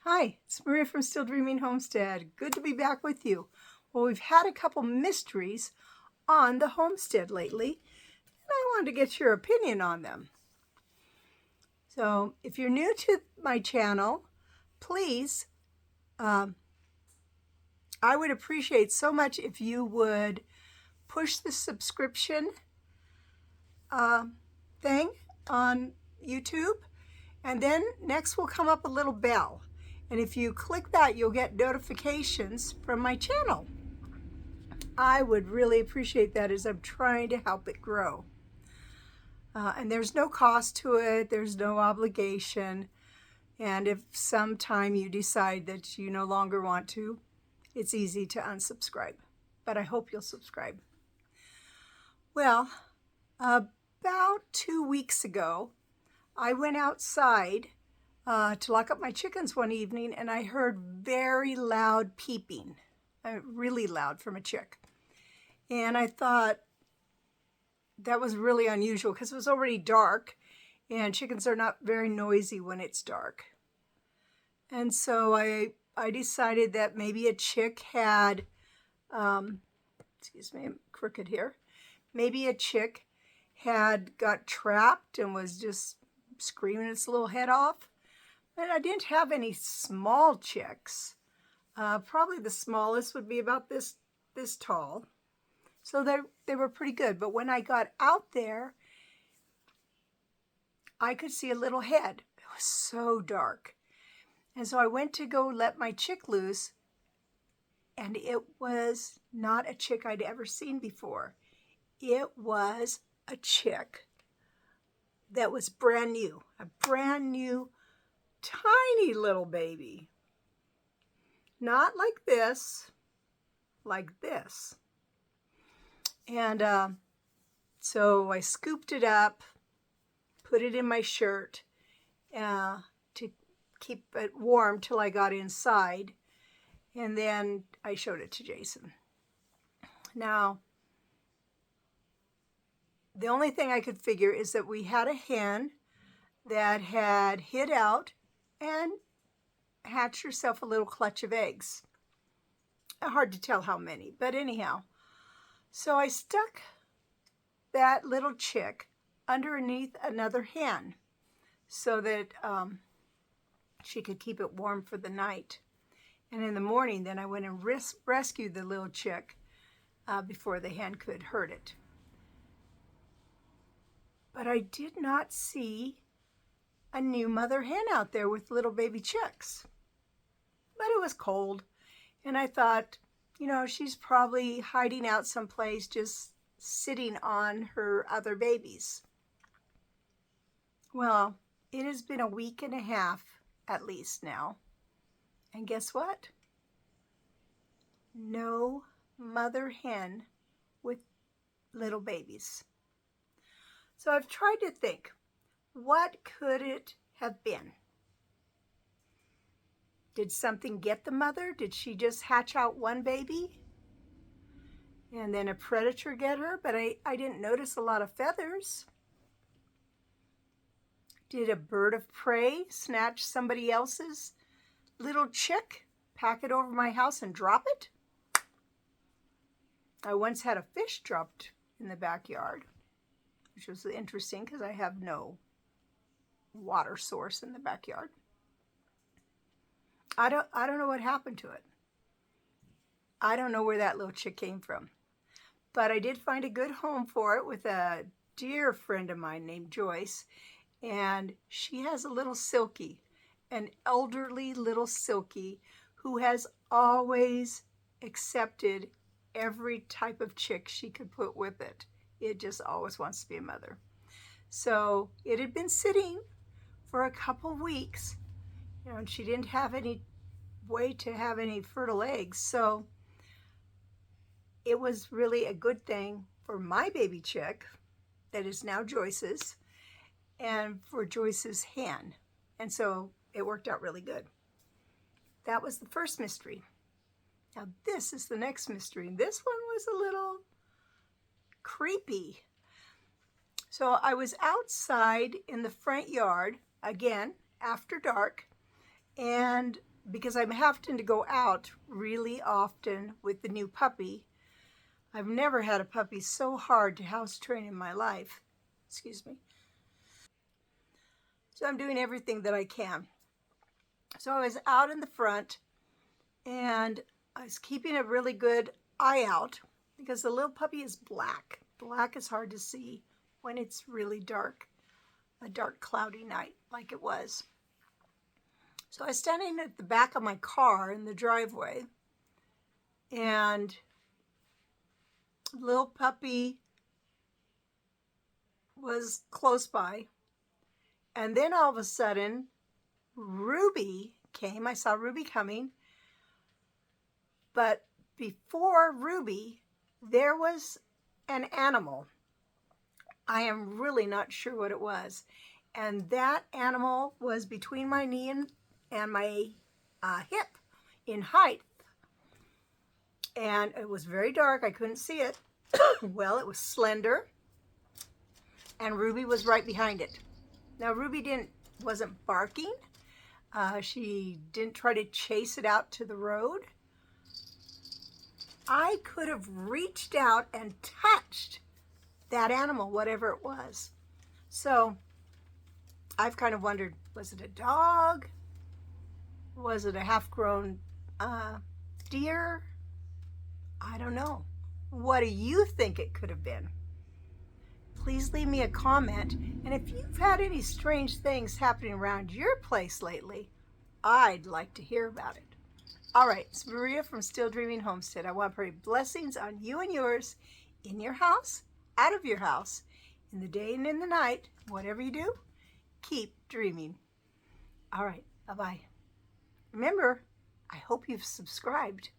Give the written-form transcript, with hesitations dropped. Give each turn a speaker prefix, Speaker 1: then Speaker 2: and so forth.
Speaker 1: Hi, it's Maria from Still Dreaming Homestead. Good to be back with you. Well, we've had a couple mysteries on the homestead lately, and I wanted to get your opinion on them. So if you're new to my channel, please, I would appreciate so much if you would push the subscription thing on YouTube, and then next will come up a little bell. And if you click that, you'll get notifications from my channel. I would really appreciate that as I'm trying to help it grow. And there's no cost to it, there's no obligation. And if sometime you decide that you no longer want to, it's easy to unsubscribe. But I hope you'll subscribe. Well, about 2 weeks ago, I went outside to lock up my chickens one evening, and I heard very loud peeping, really loud, from a chick. And I thought that was really unusual because it was already dark, and chickens are not very noisy when it's dark. And so I decided that maybe a chick had, excuse me, I'm crooked here. Maybe a chick had got trapped and was just screaming its little head off. And I didn't have any small chicks. Probably the smallest would be about this tall. So they were pretty good. But when I got out there, I could see a little head. It was so dark. And so I went to go let my chick loose, and it was not a chick I'd ever seen before. It was a chick that was brand new, a brand new, tiny little baby. Not like this, like this. And so I scooped it up, put it in my shirt to keep it warm till I got inside, and then I showed it to Jason. Now, the only thing I could figure is that we had a hen that had hid out and hatched herself a little clutch of eggs. Hard to tell how many, but anyhow. So I stuck that little chick underneath another hen so that she could keep it warm for the night. And in the morning, then I went and rescued the little chick before the hen could hurt it. But I did not see a new mother hen out there with little baby chicks. But it was cold, and I thought, you know, she's probably hiding out someplace, just sitting on her other babies. Well, it has been a week and a half at least now. And guess what? No mother hen with little babies. So I've tried to think, what could it have been? Did something get the mother? Did she just hatch out one baby? And then a predator get her? But I didn't notice a lot of feathers. Did a bird of prey snatch somebody else's little chick, pack it over my house and drop it? I once had a fish dropped in the backyard, which was interesting because I have no water source in the backyard. I don't know what happened to it. I don't know where that little chick came from. But I did find a good home for it with a dear friend of mine named Joyce. And she has a little Silky, an elderly little Silky who has always accepted every type of chick she could put with it. It just always wants to be a mother. So it had been sitting for a couple weeks, you know, and she didn't have any way to have any fertile eggs. So it was really a good thing for my baby chick, that is now Joyce's, and for Joyce's hen. And so it worked out really good. That was the first mystery. Now this is the next mystery. This one was a little creepy. So I was outside in the front yard, again, after dark, and because I'm having to go out really often with the new puppy. I've never had a puppy so hard to house train in my life. Excuse me. So I'm doing everything that I can. So I was out in the front and I was keeping a really good eye out because the little puppy is black. Black is hard to see when it's really dark, a dark cloudy night like it was. So I was standing at the back of my car in the driveway, and little puppy was close by. And then all of a sudden, Ruby came. I saw Ruby coming. But before Ruby, there was an animal. I am really not sure what it was. And that animal was between my knee and my hip in height. And it was very dark. I couldn't see it. Well, it was slender. And Ruby was right behind it. Now, Ruby wasn't barking. She didn't try to chase it out to the road. I could have reached out and touched that animal, whatever it was. So I've kind of wondered, was it a dog? Was it a half-grown deer? I don't know. What do you think it could have been? Please leave me a comment. And if you've had any strange things happening around your place lately, I'd like to hear about it. All right, it's Maria from Still Dreaming Homestead. I want to pray blessings on you and yours, in your house, out of your house, in the day and in the night. Whatever you do, keep dreaming. All right, bye-bye. Remember, I hope you've subscribed.